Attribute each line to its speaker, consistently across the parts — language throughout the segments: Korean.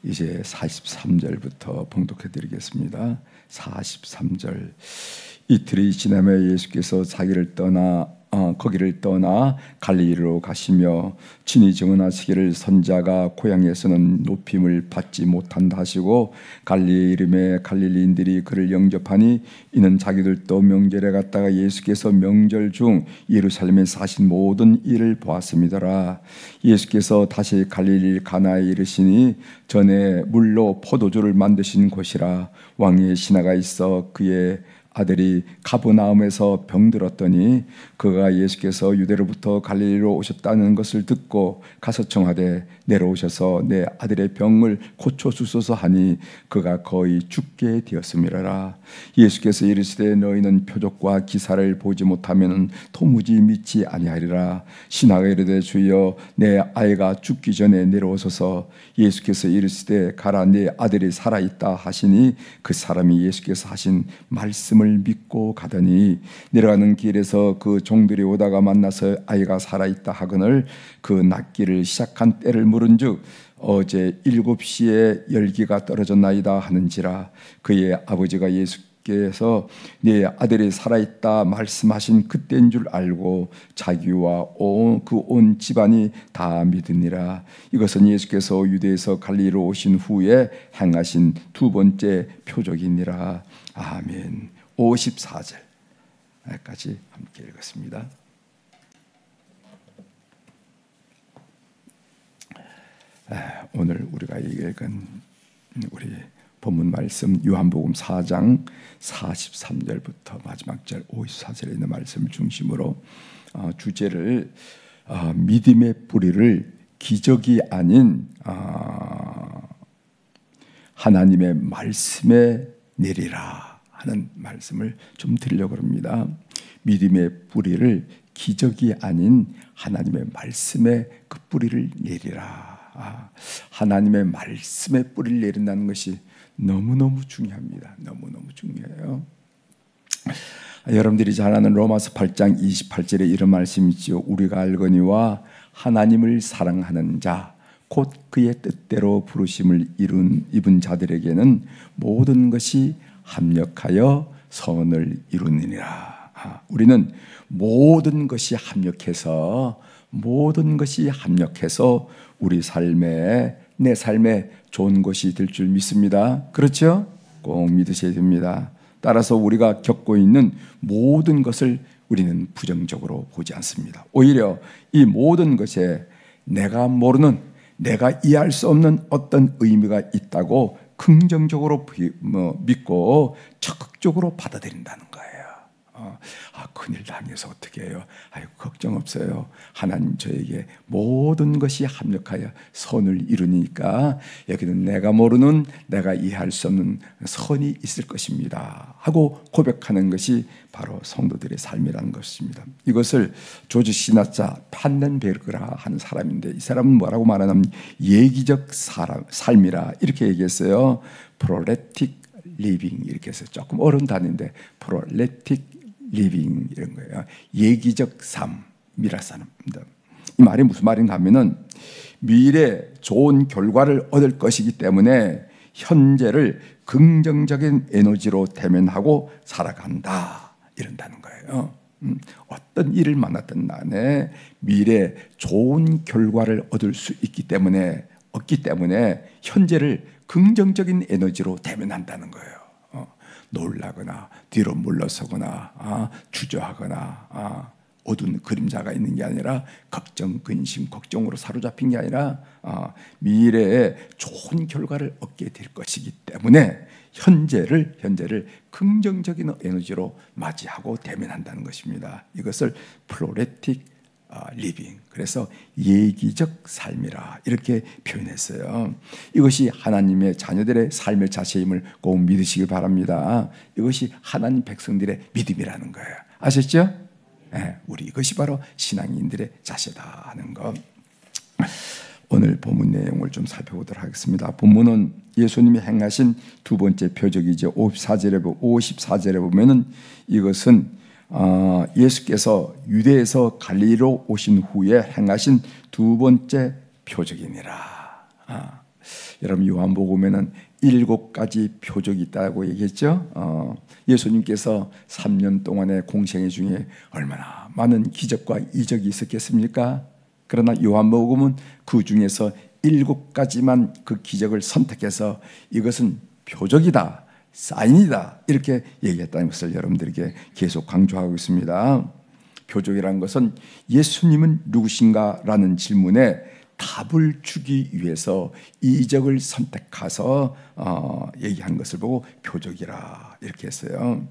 Speaker 1: 이제 43절부터 봉독해 드리겠습니다. 43절. 이틀이 지나며 예수께서 거기를 떠나 갈릴리로 가시며 친히 증언하시기를 선지자가 고향에서는 높임을 받지 못한다 하시고 갈릴리 이름의 갈릴리인들이 그를 영접하니 이는 자기들도 명절에 갔다가 예수께서 명절 중 예루살렘에서 하신 모든 일을 보았음이더라. 예수께서 다시 갈릴리 가나에 이르시니 전에 물로 포도주를 만드신 곳이라. 왕의 신하가 있어 그의 아들이 가버나움에서 병들었더니 그가 예수께서 유대로부터 갈릴리로 오셨다는 것을 듣고 가서 청하되 내려오셔서 내 아들의 병을 고쳐주소서 하니 그가 거의 죽게 되었음이라. 예수께서 이르시되 너희는 표적과 기사를 보지 못하면 도무지 믿지 아니하리라. 신하가 이르되 주여 내 아이가 죽기 전에 내려오소서. 예수께서 이르시되 가라 네 아들이 살아있다 하시니 그 사람이 예수께서 하신 말씀을 믿고 가더니 내려가는 길에서 그 종들이 오다가 만나서 아이가 살아있다 하거늘 그 낫기를 시작한 때를 물은즉 어제 7시에 열기가 떨어졌나이다 하는지라. 그의 아버지가 예수께서 네 아들이 살아있다 말씀하신 그때인 줄 알고 자기와 온 집안이 다 믿으니라. 이것은 예수께서 유대에서 갈릴리로 오신 후에 행하신 두 번째 표적이니라. 아멘. 54절까지 함께 읽었습니다. 오늘 우리가 읽은 우리 본문 말씀 요한복음 4장 43절부터 마지막 절 54절에 있는 말씀을 중심으로 주제를 믿음의 뿌리를 기적이 아닌 하나님의 말씀에 내리라 하는 말씀을 좀 드리려고 합니다. 믿음의 뿌리를 기적이 아닌 하나님의 말씀에 그 뿌리를 내리라. 하나님의 말씀에 뿌리를 내린다는 것이 너무너무 중요합니다. 너무너무 중요해요. 여러분들이 잘 아는 로마서 8장 28절에 이런 말씀이 있죠. 우리가 알거니와 하나님을 사랑하는 자 곧 그의 뜻대로 부르심을 입은 자들에게는 모든 것이 합력하여 선을 이루느니라. 우리는 모든 것이 합력해서 우리 삶에 내 삶에 좋은 것이 될 줄 믿습니다. 그렇죠? 꼭 믿으셔야 됩니다. 따라서 우리가 겪고 있는 모든 것을 우리는 부정적으로 보지 않습니다. 오히려 이 모든 것에 내가 모르는 내가 이해할 수 없는 어떤 의미가 있다고 긍정적으로 믿고 적극적으로 받아들인다는 거예요. 큰일 당해서 어떻게 해요? 아이고 걱정 없어요. 하나님 저에게 모든 것이 합력하여 선을 이루니까 여기는 내가 모르는 내가 이해할 수 없는 선이 있을 것입니다 하고 고백하는 것이 바로 성도들의 삶이라는 것입니다. 이것을 조지 시나자 판넨베르그라 하는 사람인데 이 사람은 뭐라고 말하냐면 예기적 삶이라 이렇게 얘기했어요. 프로레틱 리빙 이렇게 해서 조금 어려운 단어인데 프로레틱 리빙 이런 거예요. 예기적 삶이라 쌉니다. 이 말이 무슨 말인가 하면은 미래 좋은 결과를 얻을 것이기 때문에 현재를 긍정적인 에너지로 대면하고 살아간다 이런다는 거예요. 어떤 일을 만났던 날에 미래 좋은 결과를 얻을 수 없기 때문에 현재를 긍정적인 에너지로 대면한다는 거예요. 놀라거나 뒤로 물러서거나 주저하거나 어두운 그림자가 있는 게 아니라 걱정, 근심, 걱정으로 사로잡힌 게 아니라 미래에 좋은 결과를 얻게 될 것이기 때문에 현재를 긍정적인 에너지로 맞이하고 대면한다는 것입니다. 이것을 플로레틱 리빙, 그래서 예기적 삶이라 이렇게 표현했어요. 이것이 하나님의 자녀들의 삶의 자세임을 꼭 믿으시길 바랍니다. 이것이 하나님 백성들의 믿음이라는 거예요. 아셨죠? 네, 우리 이것이 바로 신앙인들의 자세다 하는 것. 오늘 본문 내용을 좀 살펴보도록 하겠습니다. 본문은 예수님이 행하신 두 번째 표적이죠. 54절에 보면은 이것은 예수께서 유대에서 갈릴리로 오신 후에 행하신 두 번째 표적이니라. 여러분 요한복음에는 7가지 표적이 있다고 얘기했죠. 예수님께서 3년 동안의 공생애 중에 얼마나 많은 기적과 이적이 있었겠습니까? 그러나 요한복음은 그 중에서 7가지만 그 기적을 선택해서 이것은 표적이다, 사인이다 이렇게 얘기했다는 것을 여러분들에게 계속 강조하고 있습니다. 표적이라는 것은 예수님은 누구신가라는 질문에 답을 주기 위해서 이적을 선택해서 얘기한 것을 보고 표적이라 이렇게 했어요.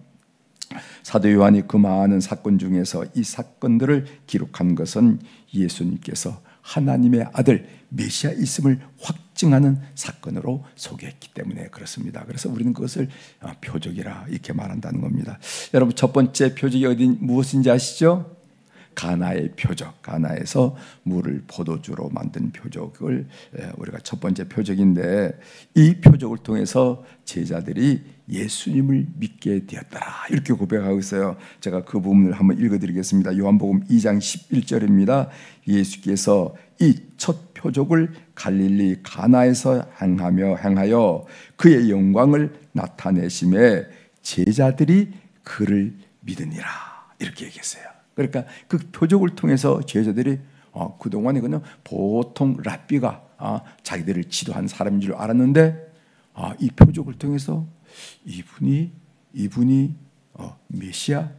Speaker 1: 사도 요한이 그 많은 사건 중에서 이 사건들을 기록한 것은 예수님께서 하나님의 아들 메시아 있음을 확증하는 사건으로 소개했기 때문에 그렇습니다. 그래서 우리는 그것을 표적이라 이렇게 말한다는 겁니다. 여러분 첫 번째 표적이 무엇인지 아시죠? 가나의 표적, 가나에서 물을 포도주로 만든 표적을 우리가 첫 번째 표적인데, 이 표적을 통해서 제자들이 예수님을 믿게 되었더라 이렇게 고백하고 있어요. 제가 그 부분을 한번 읽어드리겠습니다. 요한복음 2장 11절입니다. 예수께서 이 첫 표적을 갈릴리 가나에서 행하여 그의 영광을 나타내심에 제자들이 그를 믿으니라 이렇게 얘기했어요. 그러니까 그 표적을 통해서 제자들이 그동안에 그냥 보통 랍비가 자기들을 지도한 사람인 줄 알았는데 이 표적을 통해서 이분이 메시아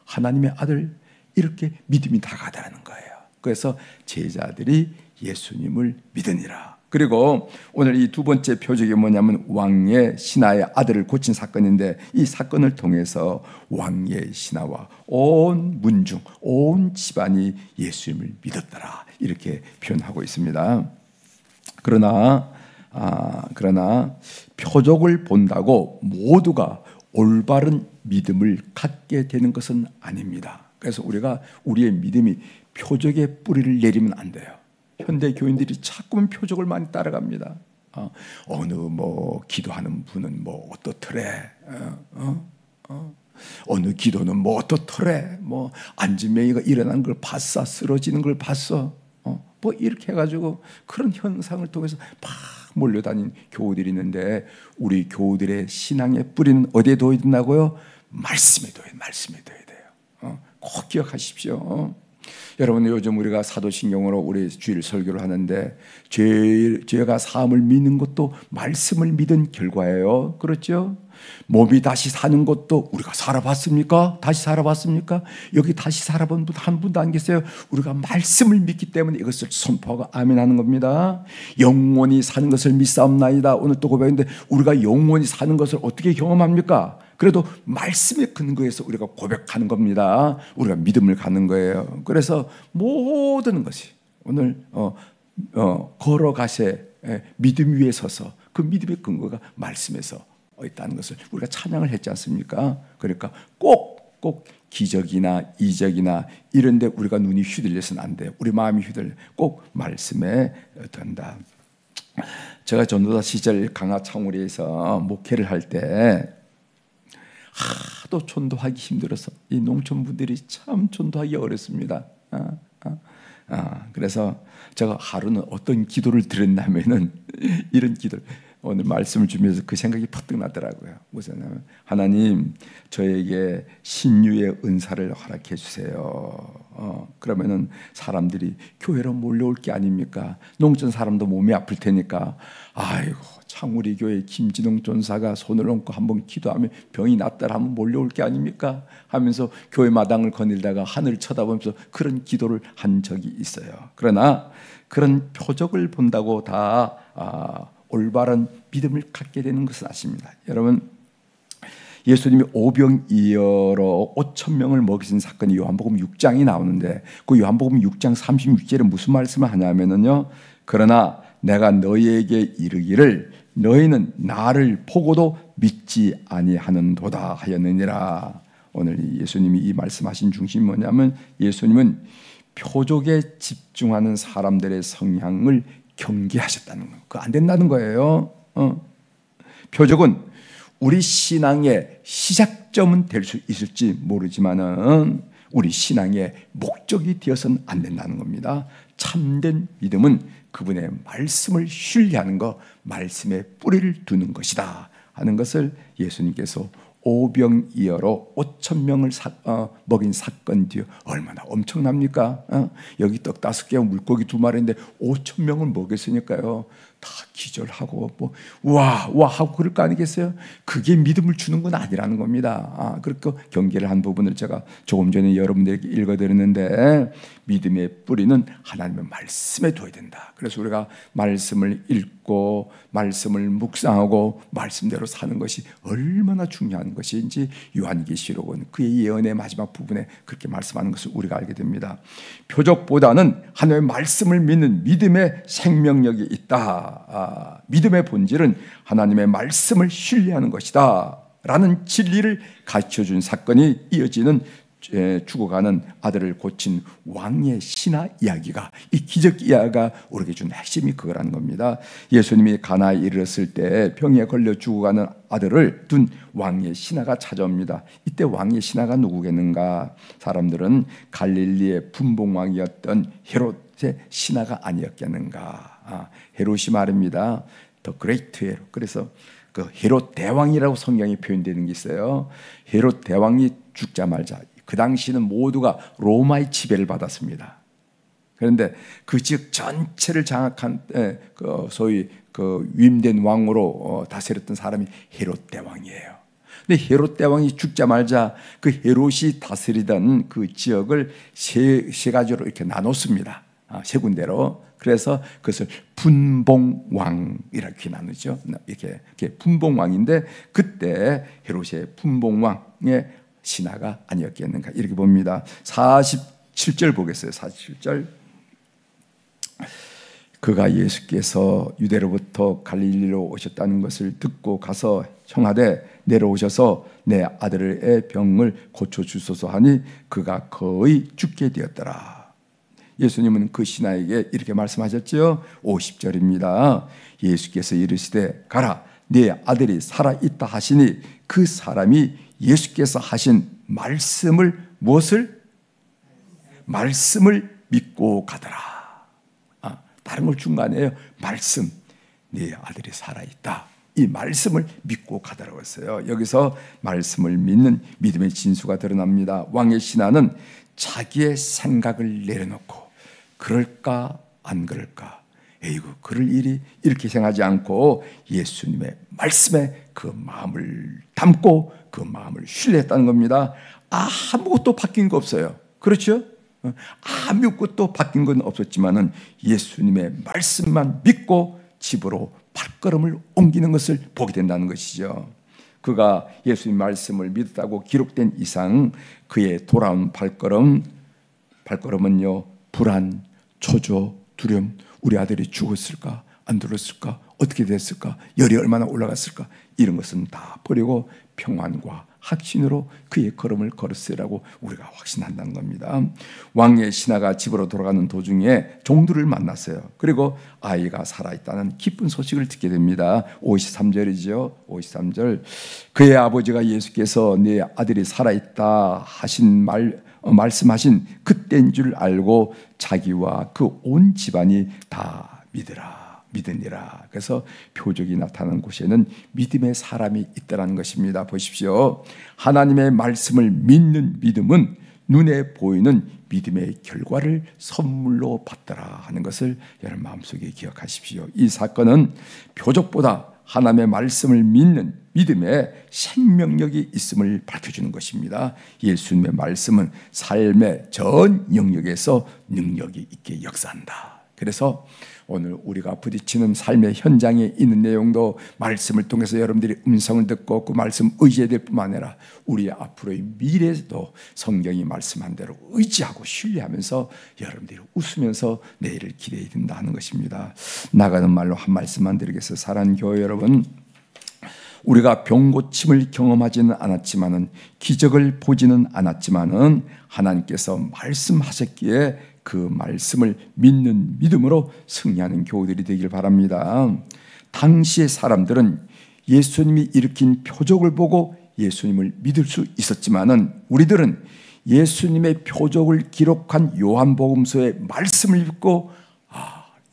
Speaker 1: 하나님의 아들 이렇게 믿음이 다가다라는 거예요. 그래서 제자들이 예수님을 믿으니라. 그리고 오늘 이 두 번째 표적이 뭐냐면 왕의 신하의 아들을 고친 사건인데, 이 사건을 통해서 왕의 신하와 온 문중, 온 집안이 예수님을 믿었더라 이렇게 표현하고 있습니다. 그러나 표적을 본다고 모두가 올바른 믿음을 갖게 되는 것은 아닙니다. 그래서 우리가 우리의 믿음이 표적의 뿌리를 내리면 안 돼요. 현대 교인들이 자꾸만 표적을 많이 따라갑니다. 어느 기도하는 분은 어떻더래, 어느 기도는 어떻더래, 안진뱅이가 일어나는 걸 봤어, 쓰러지는 걸 봤어, 이렇게 해가지고 그런 현상을 통해서 막 몰려다닌 교우들이 있는데, 우리 교우들의 신앙의 뿌리는 어디에 둬야 된다고요? 말씀에 둬야 돼요. 꼭 기억하십시오. 여러분 요즘 우리가 사도신경으로 우리 주일 설교를 하는데, 죄가 사함을 믿는 것도 말씀을 믿은 결과예요. 그렇죠? 몸이 다시 사는 것도 우리가 살아봤습니까? 다시 살아봤습니까? 여기 다시 살아본 분 한 분도 안 계세요. 우리가 말씀을 믿기 때문에 이것을 선포하고 아멘하는 겁니다. 영원히 사는 것을 믿사옵나이다. 오늘 또 고백인데, 우리가 영원히 사는 것을 어떻게 경험합니까? 그래도 말씀의 근거에서 우리가 고백하는 겁니다. 우리가 믿음을 갖는 거예요. 그래서 모든 것이 오늘 걸어가세 믿음 위에 서서 그 믿음의 근거가 말씀에서 있다는 것을 우리가 찬양을 했지 않습니까? 그러니까 꼭 기적이나 이적이나 이런 데 우리가 눈이 휘둘려서는 안 돼요. 우리 마음이 휘둘려 꼭 말씀에 된다. 제가 전도사 시절 강화 창우리에서 목회를 할 때 하도 전도하기 힘들어서 이 농촌분들이 참 전도하기 어렵습니다. 그래서 제가 하루는 어떤 기도를 드렸냐면은 이런 기도를, 오늘 말씀을 주면서 그 생각이 퍼뜩 나더라고요. 무슨 하나님 저에게 신유의 은사를 허락해 주세요. 그러면은 사람들이 교회로 몰려올 게 아닙니까? 농촌 사람도 몸이 아플 테니까, 아이고 창우리 교회 김진홍 전사가 손을 얹고 한번 기도하면 병이 낫더라 하면 몰려올 게 아닙니까? 하면서 교회 마당을 거닐다가 하늘을 쳐다보면서 그런 기도를 한 적이 있어요. 그러나 그런 표적을 본다고 다 올바른 믿음을 갖게 되는 것은 아십니다. 여러분, 예수님이 오병이어로 5,000명을 먹이신 사건이 요한복음 6장이 나오는데, 그 요한복음 6장 36절에 무슨 말씀을 하냐면요, 그러나 내가 너희에게 이르기를 너희는 나를 보고도 믿지 아니하는도다 하였느니라. 오늘 예수님이 이 말씀하신 중심이 뭐냐면, 예수님은 표적에 집중하는 사람들의 성향을 경계하셨다는 거예요. 그거 안 된다는 거예요. 표적은 우리 신앙의 시작점은 될 수 있을지 모르지만은 우리 신앙의 목적이 되어서는 안 된다는 겁니다. 참된 믿음은 그분의 말씀을 신뢰하는 것, 말씀에 뿌리를 두는 것이다 하는 것을 예수님께서 오병이어로 5,000명을 먹인 사건 뒤에 얼마나 엄청납니까? 여기 떡 5개, 물고기 2마리인데 5,000명을 먹였으니까요. 다 기절하고 와 하고 그럴 거 아니겠어요? 그게 믿음을 주는 건 아니라는 겁니다. 그렇게 경계를 한 부분을 제가 조금 전에 여러분들에게 읽어드렸는데, 믿음의 뿌리는 하나님의 말씀에 둬야 된다. 그래서 우리가 말씀을 읽고 말씀을 묵상하고 말씀대로 사는 것이 얼마나 중요한 것인지 요한계시록은 그의 예언의 마지막 부분에 그렇게 말씀하는 것을 우리가 알게 됩니다. 표적보다는 하나님의 말씀을 믿는 믿음의 생명력이 있다. 믿음의 본질은 하나님의 말씀을 신뢰하는 것이다 라는 진리를 가르쳐준 사건이 이어지는 죽어가는 아들을 고친 왕의 신화 이야기가, 이 기적 이야기가 우리에게 준 핵심이 그거라는 겁니다. 예수님이 가나에 이르렀을 때 병에 걸려 죽어가는 아들을 둔 왕의 신하가 찾아옵니다. 이때 왕의 신하가 누구겠는가? 사람들은 갈릴리의 분봉왕이었던 헤롯의 신하가 아니었겠는가? 헤롯이 말입니다. 더 그레이트 헤롯. 그래서 그 헤롯 대왕이라고 성경에 표현되는 게 있어요. 헤롯 대왕이 죽자마자 그 당시는 모두가 로마의 지배를 받았습니다. 그런데 그 지역 전체를 장악한 소위 그 위임된 왕으로 다스렸던 사람이 헤롯 대왕이에요. 근데 헤롯 대왕이 죽자마자 그 헤롯이 다스리던 그 지역을 세 가지로 이렇게 나눴습니다. 세 군데로. 그래서 그것을 분봉왕 이렇게 나누죠. 이렇게 분봉왕인데, 그때 헤롯의 분봉왕의 신하가 아니었겠는가 이렇게 봅니다. 47절 보겠어요. 47절. 그가 예수께서 유대로부터 갈릴리로 오셨다는 것을 듣고 가서 청하되 내려오셔서 내 아들의 병을 고쳐주소서 하니 그가 거의 죽게 되었더라. 예수님은 그 신하에게 이렇게 말씀하셨죠. 50절입니다. 예수께서 이르시되 가라, 네 아들이 살아있다 하시니 그 사람이 예수께서 하신 말씀을, 무엇을? 말씀을 믿고 가더라. 다른 걸 준 거 아니에요. 말씀, 네 아들이 살아있다, 이 말씀을 믿고 가더라고 했어요. 여기서 말씀을 믿는 믿음의 진수가 드러납니다. 왕의 신하는 자기의 생각을 내려놓고 그럴까 안 그럴까, 에이구 그럴 일이, 이렇게 생각하지 않고 예수님의 말씀에 그 마음을 담고 그 마음을 신뢰했다는 겁니다. 아무것도 바뀐 거 없어요. 그렇죠? 아무것도 바뀐 건 없었지만은 예수님의 말씀만 믿고 집으로 발걸음을 옮기는 것을 보게 된다는 것이죠. 그가 예수님 말씀을 믿었다고 기록된 이상 그의 돌아온 발걸음은요, 불안, 초조, 두려움, 우리 아들이 죽었을까 안 들었을까, 어떻게 됐을까, 열이 얼마나 올라갔을까, 이런 것은 다 버리고 평안과 확신으로 그의 걸음을 걸었으라고 우리가 확신한다는 겁니다. 왕의 신하가 집으로 돌아가는 도중에 종들을 만났어요. 그리고 아이가 살아있다는 기쁜 소식을 듣게 됩니다. 53절이죠. 53절. 그의 아버지가 예수께서 네 아들이 살아있다 하신 말씀하신 그때인 줄 알고 자기와 그 온 집안이 다 믿으니라. 그래서 표적이 나타나는 곳에는 믿음의 사람이 있다는 것입니다. 보십시오. 하나님의 말씀을 믿는 믿음은 눈에 보이는 믿음의 결과를 선물로 받더라 하는 것을 여러분 마음속에 기억하십시오. 이 사건은 표적보다 하나님의 말씀을 믿는 믿음에 생명력이 있음을 밝혀주는 것입니다. 예수님의 말씀은 삶의 전 영역에서 능력이 있게 역사한다. 그래서 오늘 우리가 부딪히는 삶의 현장에 있는 내용도 말씀을 통해서 여러분들이 음성을 듣고 그 말씀 의지해야 될 뿐만 아니라 우리 앞으로의 미래에도 성경이 말씀한 대로 의지하고 신뢰하면서 여러분들이 웃으면서 내일을 기대해야 된다 하는 것입니다. 나가는 말로 한 말씀만 드리겠습니다. 사랑하는 교회 여러분, 우리가 병고침을 경험하지는 않았지만은, 기적을 보지는 않았지만은 하나님께서 말씀하셨기에 그 말씀을 믿는 믿음으로 승리하는 교우들이 되길 바랍니다. 당시의 사람들은 예수님이 일으킨 표적을 보고 예수님을 믿을 수 있었지만은 우리들은 예수님의 표적을 기록한 요한복음서의 말씀을 읽고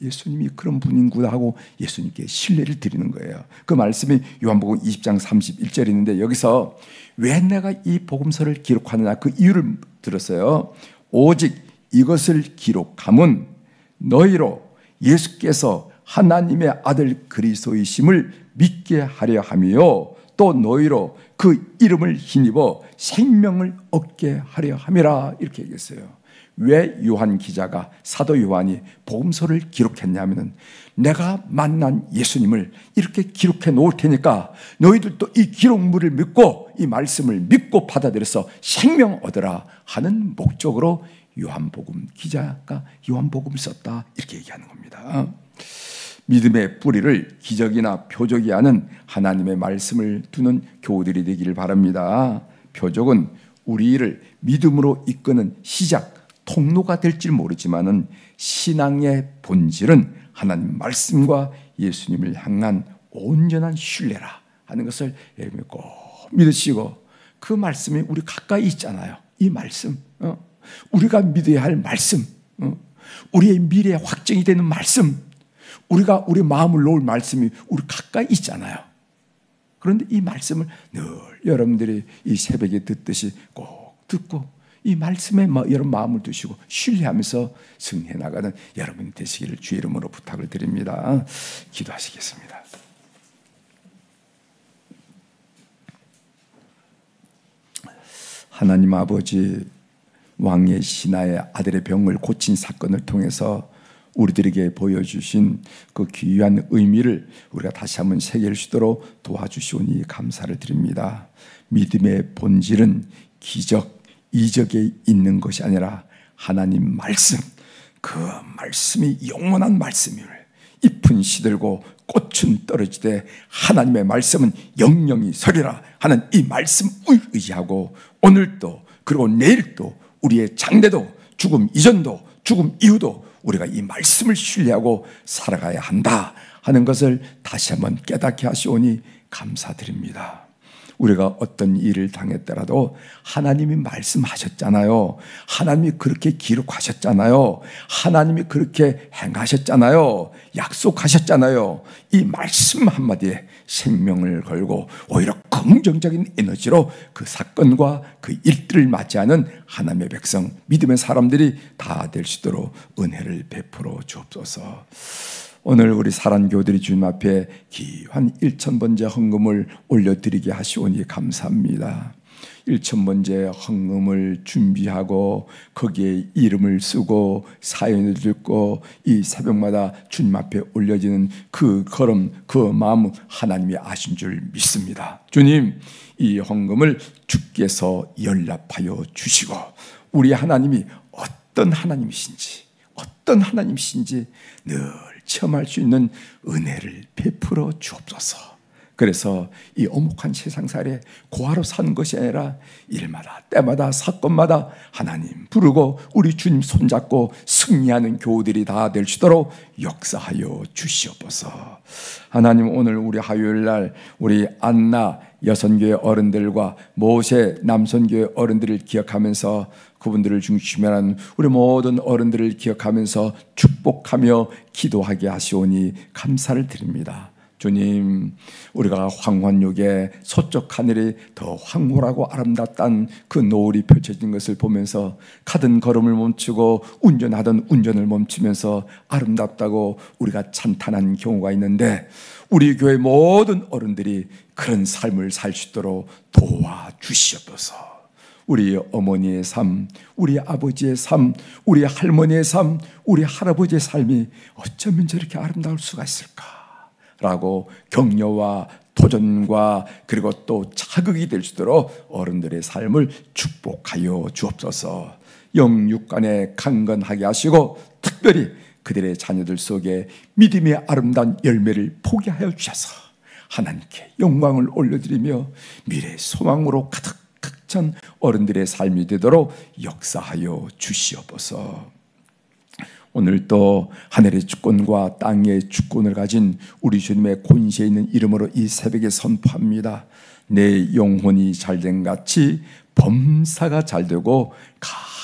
Speaker 1: 예수님이 그런 분인구나 하고 예수님께 신뢰를 드리는 거예요. 그 말씀이 요한복음 20장 31절에 있는데, 여기서 왜 내가 이 복음서를 기록하느냐 그 이유를 들었어요. 오직 이것을 기록함은 너희로 예수께서 하나님의 아들 그리스도이심을 믿게 하려 함이요 또 너희로 그 이름을 힘입어 생명을 얻게 하려 함이라, 이렇게 얘기했어요. 왜 요한 기자가, 사도 요한이 복음서를 기록했냐면은 내가 만난 예수님을 이렇게 기록해 놓을 테니까 너희들도 이 기록물을 믿고 이 말씀을 믿고 받아들여서 생명 얻으라 하는 목적으로 요한복음 기자가 요한복음을 썼다, 이렇게 얘기하는 겁니다. 믿음의 뿌리를 기적이나 표적이 아는 하나님의 말씀을 두는 교우들이 되기를 바랍니다. 표적은 우리를 믿음으로 이끄는 시작, 통로가 될지 모르지만은 신앙의 본질은 하나님 말씀과 예수님을 향한 온전한 신뢰라 하는 것을 여러분이 꼭 믿으시고, 그 말씀이 우리 가까이 있잖아요. 이 말씀, 우리가 믿어야 할 말씀, 우리의 미래의 확정이 되는 말씀, 우리가 우리 마음을 놓을 말씀이 우리 가까이 있잖아요. 그런데 이 말씀을 늘 여러분들이 이 새벽에 듣듯이 꼭 듣고 이 말씀에 여러분 마음을 두시고 신뢰하면서 승리해 나가는 여러분이 되시기를 주의 이름으로 부탁을 드립니다. 기도하시겠습니다. 하나님 아버지, 왕의 신하의 아들의 병을 고친 사건을 통해서 우리들에게 보여주신 그 귀한 의미를 우리가 다시 한번 새길 수 있도록 도와주시오니 감사를 드립니다. 믿음의 본질은 기적, 이적에 있는 것이 아니라 하나님 말씀, 그 말씀이 영원한 말씀을 잎은 시들고 꽃은 떨어지되 하나님의 말씀은 영영이 서리라 하는 이 말씀을 의지하고 오늘도 그리고 내일도 우리의 장래도 죽음 이전도 죽음 이후도 우리가 이 말씀을 신뢰하고 살아가야 한다 하는 것을 다시 한번 깨닫게 하시오니 감사드립니다. 우리가 어떤 일을 당했더라도 하나님이 말씀하셨잖아요. 하나님이 그렇게 기록하셨잖아요. 하나님이 그렇게 행하셨잖아요. 약속하셨잖아요. 이 말씀 한마디에 생명을 걸고 오히려 긍정적인 에너지로 그 사건과 그 일들을 맞이하는 하나님의 백성, 믿음의 사람들이 다 될 수 있도록 은혜를 베풀어 주옵소서. 오늘 우리 사랑교들이 주님 앞에 귀한 1,000번째 헌금을 올려드리게 하시오니 감사합니다. 1,000번째 헌금을 준비하고 거기에 이름을 쓰고 사연을 듣고 이 새벽마다 주님 앞에 올려지는 그 걸음, 그 마음 하나님이 아신 줄 믿습니다. 주님, 이 헌금을 주께서 연락하여 주시고 우리 하나님이 어떤 하나님이신지 늘 체험할 수 있는 은혜를 베풀어 주옵소서. 그래서 이 오목한 세상살에 고아로 사는 것이 아니라 일마다 때마다 사건마다 하나님 부르고 우리 주님 손잡고 승리하는 교우들이 다 될 수 있도록 역사하여 주시옵소서. 하나님, 오늘 우리 화요일날 우리 안나 여선교회 어른들과 모세 남선교회 어른들을 기억하면서 그분들을 중심으로 하는 우리 모든 어른들을 기억하면서 축복하며 기도하게 하시오니 감사를 드립니다. 주님, 우리가 황혼역에 서쪽 하늘이 더 황홀하고 아름답다는 그 노을이 펼쳐진 것을 보면서 가던 걸음을 멈추고 운전하던 운전을 멈추면서 아름답다고 우리가 찬탄한 경우가 있는데 우리 교회 모든 어른들이 그런 삶을 살 수 있도록 도와주시옵소서. 우리 어머니의 삶, 우리 아버지의 삶, 우리 할머니의 삶, 우리 할아버지의 삶이 어쩌면 저렇게 아름다울 수가 있을까? 라고 격려와 도전과 그리고 또 자극이 될 수 있도록 어른들의 삶을 축복하여 주옵소서. 영육간에 강건하게 하시고 특별히 그들의 자녀들 속에 믿음의 아름다운 열매를 포기하여 주셔서 하나님께 영광을 올려드리며 미래의 소망으로 가득 찬 어른들의 삶이 되도록 역사하여 주시옵소서. 오늘 또 하늘의 주권과 땅의 주권을 가진 우리 주님의 권세 있는 이름으로 이 새벽에 선포합니다. 내 영혼이 잘된 같이 범사가 잘되고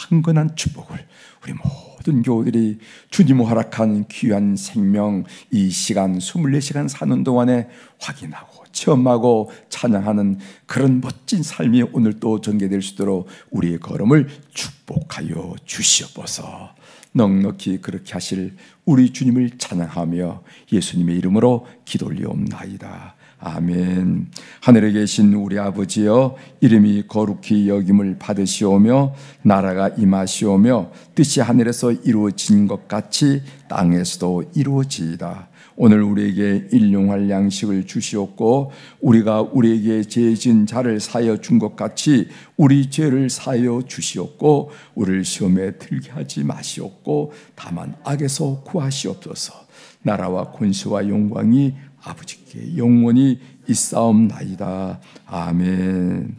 Speaker 1: 강건한 축복을 우리 모든 교우들이 주님 허락한 귀한 생명 이 시간 24시간 사는 동안에 확인하고 체험하고 찬양하는 그런 멋진 삶이 오늘 또 전개될 수 있도록 우리의 걸음을 축복하여 주시옵소서. 넉넉히 그렇게 하실 우리 주님을 찬양하며 예수님의 이름으로 기도 올리옵나이다. 아멘. 하늘에 계신 우리 아버지여, 이름이 거룩히 여김을 받으시오며 나라가 임하시오며 뜻이 하늘에서 이루어진 것 같이 땅에서도 이루어지이다. 오늘 우리에게 일용할 양식을 주시옵고 우리가 우리에게 죄 지은 자를 사하여 준 것 같이 우리 죄를 사하여 주시옵고 우리를 시험에 들게 하지 마시옵고 다만 악에서 구하시옵소서. 나라와 권세와 영광이 아버지께 영원히 있사옵나이다. 아멘.